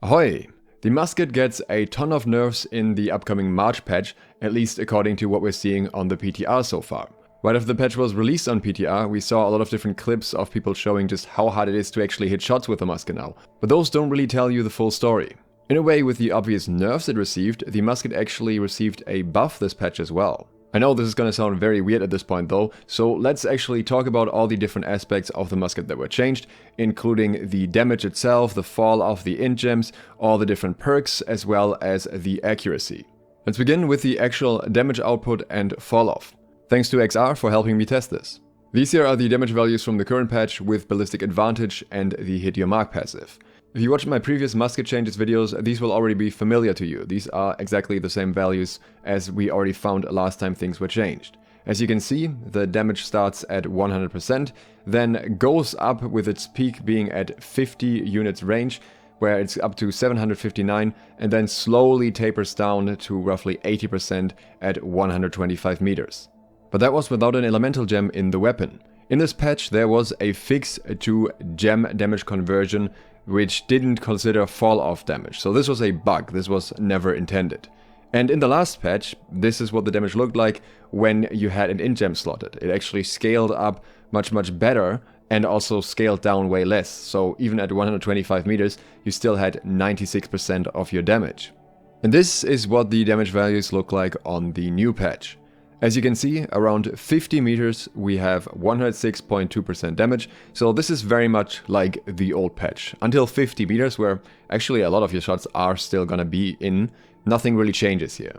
Ahoy! The musket gets a ton of nerfs in the upcoming March patch, at least according to what we're seeing on the PTR so far. Right after the patch was released on PTR, we saw a lot of different clips of people showing just how hard it is to actually hit shots with the musket now, but those don't really tell you the full story. In a way, with the obvious nerfs it received, the musket actually received a buff this patch as well. I know this is gonna sound very weird at this point though, so let's actually talk about all the different aspects of the musket that were changed, including the damage itself, the fall of the int gems, all the different perks, as well as the accuracy. Let's begin with the actual damage output and fall off. Thanks to XR for helping me test this. These here are the damage values from the current patch with Ballistic Advantage and the Hit Your Mark passive. If you watched my previous musket changes videos, these will already be familiar to you. These are exactly the same values as we already found last time things were changed. As you can see, the damage starts at 100%, then goes up with its peak being at 50 units range, where it's up to 759, and then slowly tapers down to roughly 80% at 125 meters. But that was without an elemental gem in the weapon. In this patch there was a fix to gem damage conversion, which didn't consider fall-off damage. So this was a bug, this was never intended. And in the last patch, this is what the damage looked like when you had an int gem slotted. It actually scaled up much better and also scaled down way less. So even at 125 meters, you still had 96% of your damage. And this is what the damage values look like on the new patch. As you can see, around 50 meters we have 106.2% damage, so this is very much like the old patch. Until 50 meters, where actually a lot of your shots are still gonna be in, nothing really changes here.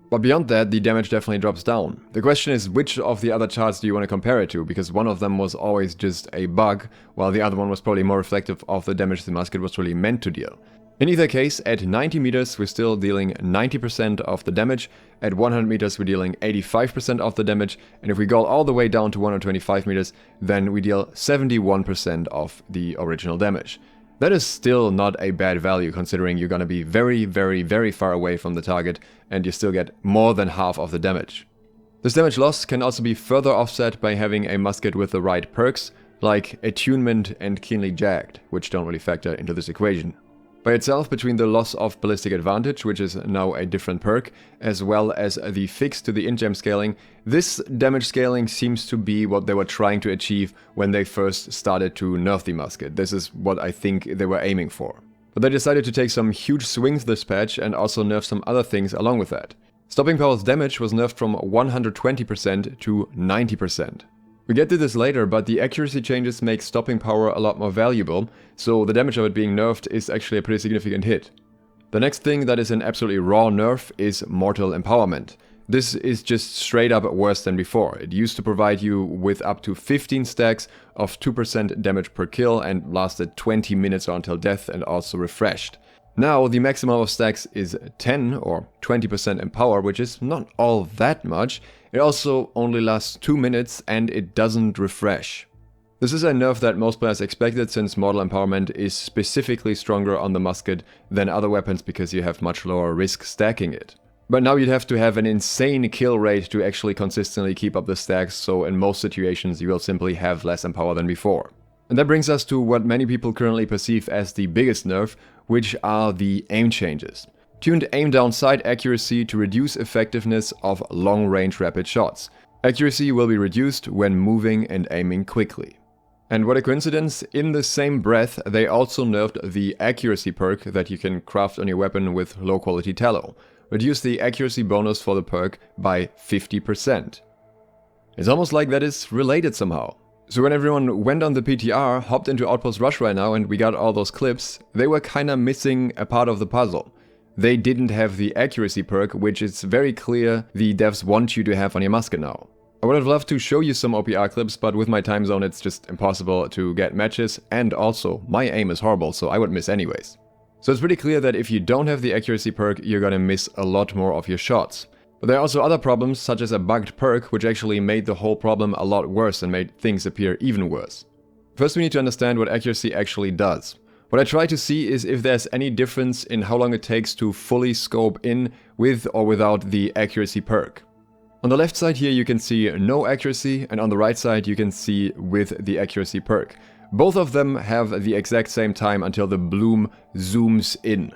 But beyond that, the damage definitely drops down. The question is, which of the other charts do you want to compare it to, because one of them was always just a bug, while the other one was probably more reflective of the damage the musket was really meant to deal. In either case, at 90 meters we're still dealing 90% of the damage, at 100 meters we're dealing 85% of the damage, and if we go all the way down to 125 meters, then we deal 71% of the original damage. That is still not a bad value, considering you're gonna be very far away from the target, and you still get more than half of the damage. This damage loss can also be further offset by having a musket with the right perks, like Attunement and Keenly Jagged, which don't really factor into this equation. By itself, between the loss of Ballistic Advantage, which is now a different perk, as well as the fix to the int gem scaling, this damage scaling seems to be what they were trying to achieve when they first started to nerf the musket. This is what I think they were aiming for. But they decided to take some huge swings this patch and also nerf some other things along with that. Stopping Power's damage was nerfed from 120% to 90%. We get to this later, but the accuracy changes make stopping power a lot more valuable, so the damage of it being nerfed is actually a pretty significant hit. The next thing that is an absolutely raw nerf is Mortal Empowerment. This is just straight up worse than before. It used to provide you with up to 15 stacks of 2% damage per kill and lasted 20 minutes or until death and also refreshed. Now the maximum of stacks is 10 or 20% empower, which is not all that much. It also only lasts 2 minutes and it doesn't refresh. This is a nerf that most players expected, since Mortal Empowerment is specifically stronger on the musket than other weapons because you have much lower risk stacking it. But now you'd have to have an insane kill rate to actually consistently keep up the stacks, so in most situations you will simply have less empower than before. And that brings us to what many people currently perceive as the biggest nerf, which are the aim changes. Tuned aim down sight accuracy to reduce effectiveness of long-range rapid shots. Accuracy will be reduced when moving and aiming quickly. And what a coincidence, in the same breath they also nerfed the accuracy perk that you can craft on your weapon with low quality tallow. Reduce the accuracy bonus for the perk by 50%. It's almost like that is related somehow. So when everyone went on the PTR, hopped into Outpost Rush right now and we got all those clips, they were kinda missing a part of the puzzle. They didn't have the accuracy perk, which is very clear the devs want you to have on your musket now. I would have loved to show you some OPR clips, but with my time zone it's just impossible to get matches, and also my aim is horrible, so I would miss anyways. So it's pretty clear that if you don't have the accuracy perk, you're gonna miss a lot more of your shots. But there are also other problems, such as a bugged perk, which actually made the whole problem a lot worse and made things appear even worse. First we need to understand what accuracy actually does. What I try to see is if there's any difference in how long it takes to fully scope in with or without the accuracy perk. On the left side here you can see no accuracy, and on the right side you can see with the accuracy perk. Both of them have the exact same time until the bloom zooms in.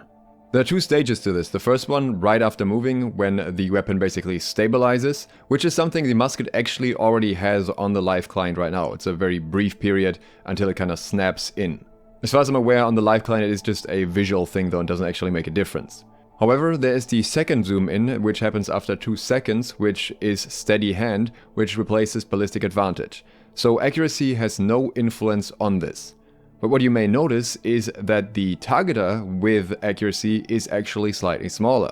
There are two stages to this. The first one, right after moving, when the weapon basically stabilizes, which is something the musket actually already has on the live client right now. It's a very brief period until it kind of snaps in. As far as I'm aware, on the live client it is just a visual thing though and doesn't actually make a difference. However, there is the second zoom in, which happens after 2 seconds, which is steady hand, which replaces Ballistic Advantage. So accuracy has no influence on this. But what you may notice is that the targeter with accuracy is actually slightly smaller.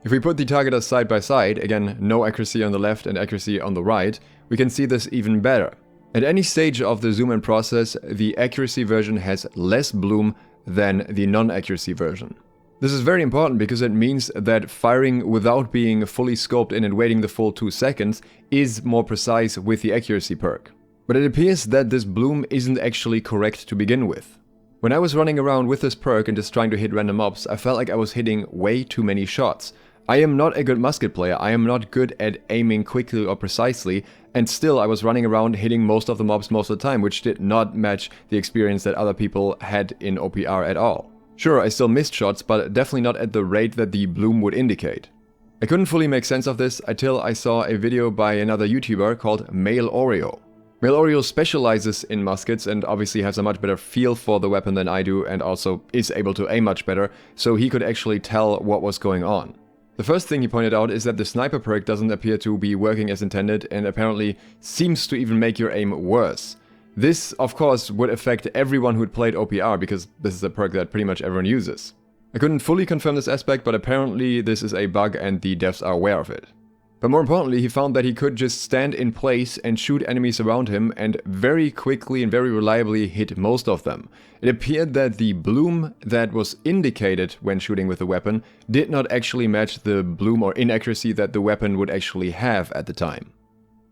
If we put the targeters side by side, again no accuracy on the left and accuracy on the right, we can see this even better. At any stage of the zoom in process, the accuracy version has less bloom than the non-accuracy version. This is very important because it means that firing without being fully scoped in and waiting the full 2 seconds is more precise with the accuracy perk. But it appears that this bloom isn't actually correct to begin with. When I was running around with this perk and just trying to hit random mobs, I felt like I was hitting way too many shots. I am not a good musket player, I am not good at aiming quickly or precisely, and still I was running around hitting most of the mobs most of the time, which did not match the experience that other people had in OPR at all. Sure, I still missed shots, but definitely not at the rate that the bloom would indicate. I couldn't fully make sense of this until I saw a video by another YouTuber called MaleOreo. MaleOreo specializes in muskets and obviously has a much better feel for the weapon than I do and also is able to aim much better, so he could actually tell what was going on. The first thing he pointed out is that the sniper perk doesn't appear to be working as intended and apparently seems to even make your aim worse. This, of course, would affect everyone who'd played OPR because this is a perk that pretty much everyone uses. I couldn't fully confirm this aspect, but apparently this is a bug and the devs are aware of it. But more importantly, he found that he could just stand in place and shoot enemies around him and very quickly and very reliably hit most of them. It appeared that the bloom that was indicated when shooting with the weapon did not actually match the bloom or inaccuracy that the weapon would actually have at the time.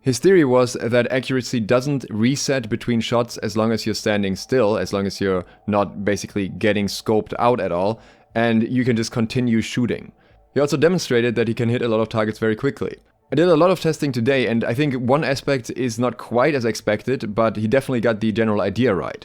His theory was that accuracy doesn't reset between shots as long as you're standing still, as long as you're not basically getting scoped out at all, and you can just continue shooting. He also demonstrated that he can hit a lot of targets very quickly. I did a lot of testing today and I think one aspect is not quite as expected, but he definitely got the general idea right.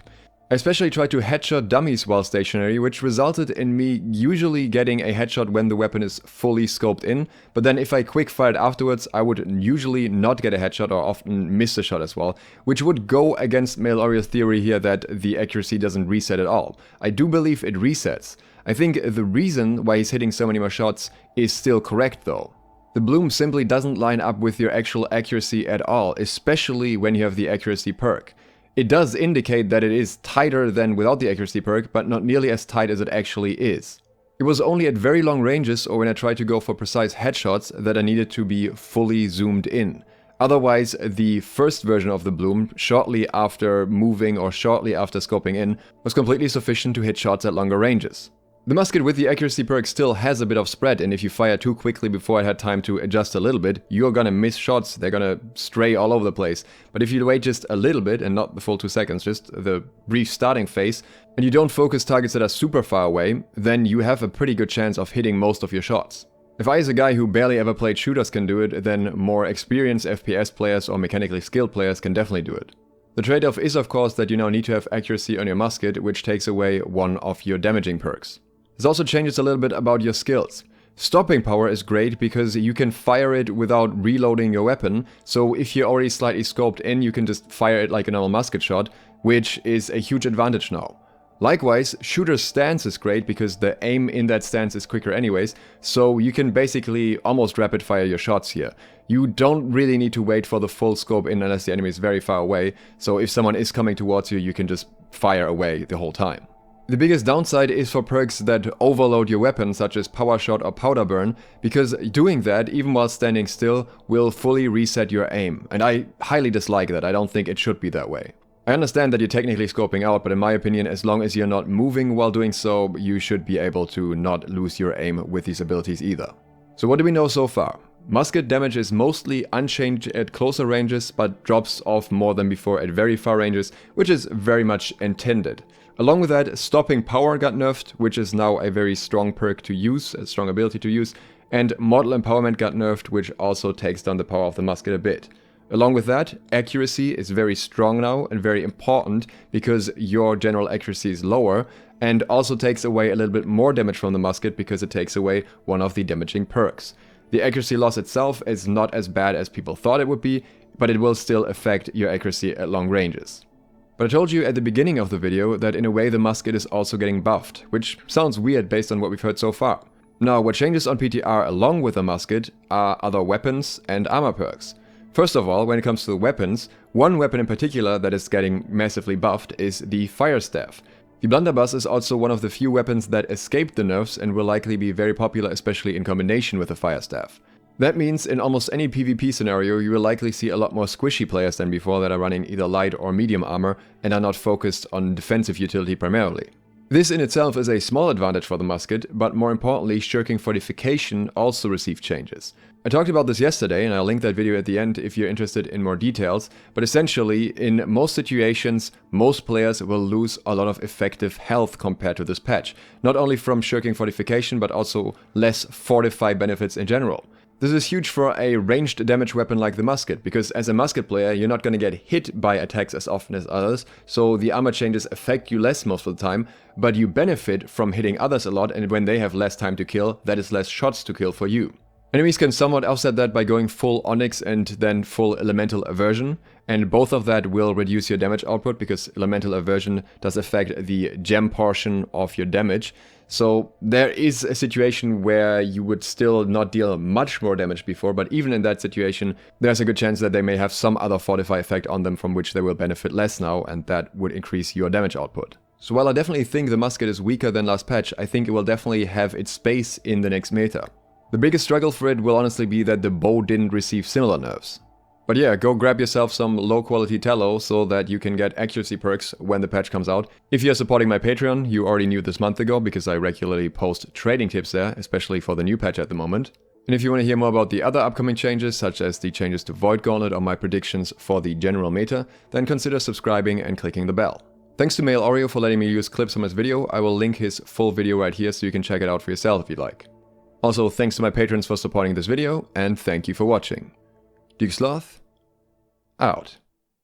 I especially tried to headshot dummies while stationary, which resulted in me usually getting a headshot when the weapon is fully scoped in, but then if I quick fired afterwards, I would usually not get a headshot or often miss a shot as well, which would go against MaleOreo's theory here that the accuracy doesn't reset at all. I do believe it resets. I think the reason why he's hitting so many more shots is still correct though. The bloom simply doesn't line up with your actual accuracy at all, especially when you have the accuracy perk. It does indicate that it is tighter than without the accuracy perk, but not nearly as tight as it actually is. It was only at very long ranges or when I tried to go for precise headshots that I needed to be fully zoomed in. Otherwise, the first version of the bloom, shortly after moving or shortly after scoping in, was completely sufficient to hit shots at longer ranges. The musket with the accuracy perk still has a bit of spread, and if you fire too quickly before it had time to adjust a little bit, you're gonna miss shots, they're gonna stray all over the place. But if you wait just a little bit, and not the full 2 seconds, just the brief starting phase, and you don't focus targets that are super far away, then you have a pretty good chance of hitting most of your shots. If I as a guy who barely ever played shooters can do it, then more experienced FPS players or mechanically skilled players can definitely do it. The trade-off is of course that you now need to have accuracy on your musket, which takes away one of your damaging perks. This also changes a little bit about your skills. Stopping power is great because you can fire it without reloading your weapon, so if you're already slightly scoped in, you can just fire it like a normal musket shot, which is a huge advantage now. Likewise, shooter's stance is great because the aim in that stance is quicker anyways, so you can basically almost rapid fire your shots here. You don't really need to wait for the full scope in unless the enemy is very far away, so if someone is coming towards you, you can just fire away the whole time. The biggest downside is for perks that overload your weapon, such as Power Shot or Powder Burn, because doing that, even while standing still, will fully reset your aim, and I highly dislike that. I don't think it should be that way. I understand that you're technically scoping out, but in my opinion, as long as you're not moving while doing so, you should be able to not lose your aim with these abilities either. So what do we know so far? Musket damage is mostly unchanged at closer ranges, but drops off more than before at very far ranges, which is very much intended. Along with that, stopping power got nerfed, which is now a very strong perk to use, a strong ability to use, and mortal empowerment got nerfed, which also takes down the power of the musket a bit. Along with that, accuracy is very strong now and very important because your general accuracy is lower, and also takes away a little bit more damage from the musket because it takes away one of the damaging perks. The accuracy loss itself is not as bad as people thought it would be, but it will still affect your accuracy at long ranges. But I told you at the beginning of the video that in a way the musket is also getting buffed, which sounds weird based on what we've heard so far. Now, what changes on PTR along with the musket are other weapons and armor perks. First of all, when it comes to the weapons, one weapon in particular that is getting massively buffed is the fire staff. The blunderbuss is also one of the few weapons that escaped the nerfs and will likely be very popular, especially in combination with the fire staff. That means in almost any PvP scenario you will likely see a lot more squishy players than before that are running either light or medium armor and are not focused on defensive utility primarily. This in itself is a small advantage for the musket, but more importantly, shirking fortification also received changes. I talked about this yesterday and I'll link that video at the end if you're interested in more details, but essentially in most situations, most players will lose a lot of effective health compared to this patch. Not only from shirking fortification, but also less fortify benefits in general. This is huge for a ranged damage weapon like the musket, because as a musket player you're not going to get hit by attacks as often as others, so the armor changes affect you less most of the time, but you benefit from hitting others a lot, and when they have less time to kill, that is less shots to kill for you. Enemies can somewhat offset that by going full Onyx and then full Elemental Aversion, and both of that will reduce your damage output because Elemental Aversion does affect the gem portion of your damage. So there is a situation where you would still not deal much more damage before, but even in that situation, there's a good chance that they may have some other fortify effect on them from which they will benefit less now, and that would increase your damage output. So while I definitely think the musket is weaker than last patch, I think it will definitely have its space in the next meta. The biggest struggle for it will honestly be that the bow didn't receive similar nerfs. But yeah, go grab yourself some low quality tallow so that you can get accuracy perks when the patch comes out. If you're supporting my Patreon, you already knew this month ago because I regularly post trading tips there, especially for the new patch at the moment. And if you want to hear more about the other upcoming changes, such as the changes to Void Gauntlet or my predictions for the general meta, then consider subscribing and clicking the bell. Thanks to MaleOreo for letting me use clips from his video. I will link his full video right here so you can check it out for yourself if you'd like. Also, thanks to my patrons for supporting this video, and thank you for watching. Duke Sloth, out.